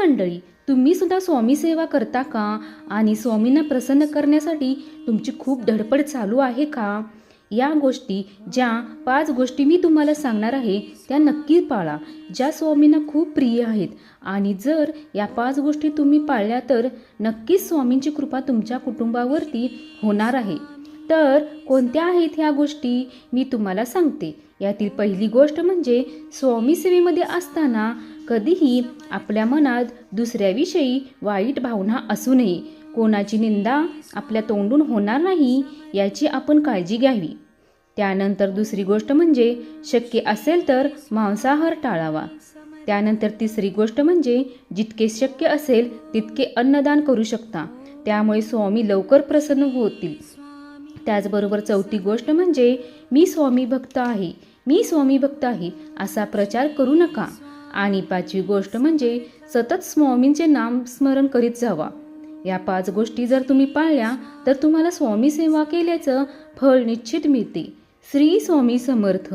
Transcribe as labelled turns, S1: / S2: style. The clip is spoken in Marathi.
S1: मंडळी, तुम्ही सुद्धा स्वामी सेवा करता का? आणि स्वामींना प्रसन्न करण्यासाठी तुमची खूप धडपड चालू आहे का? या गोष्टी, ज्या 5 गोष्टी मी तुम्हाला सांगणार आहे त्या नक्की पाळा, ज्या स्वामींना खूप प्रिय आहेत. आणि जर या 5 गोष्टी तुम्ही पाळल्या तर नक्कीच स्वामींची कृपा तुमच्या कुटुंबावरती होणार आहे. तर कोणत्या आहेत ह्या गोष्टी मी तुम्हाला सांगते. यातील पहिली गोष्ट म्हणजे स्वामी सेवेमध्ये असताना कधीही आपल्या मनात दुसऱ्याविषयी वाईट भावना असू नये. कोणाची निंदा आपल्या तोंडून होणार नाही याची आपण काळजी घ्यावी. त्यानंतर दुसरी गोष्ट म्हणजे शक्य असेल तर मांसाहार टाळावा. त्यानंतर तिसरी गोष्ट म्हणजे जितके शक्य असेल तितके अन्नदान करू शकता, त्यामुळे स्वामी लवकर प्रसन्न होतील. त्याचबरोबर चौथी गोष्ट म्हणजे मी स्वामी भक्त आहे, मी स्वामी भक्त आहे असा प्रचार करू नका. आणि 5वी गोष्ट म्हणजे सतत स्वामींचे नामस्मरण करीत जावा. या 5 गोष्टी जर तुम्ही पाळल्या तर तुम्हाला स्वामी सेवा केल्याचं फळ निश्चित मिळते. श्री स्वामी समर्थ.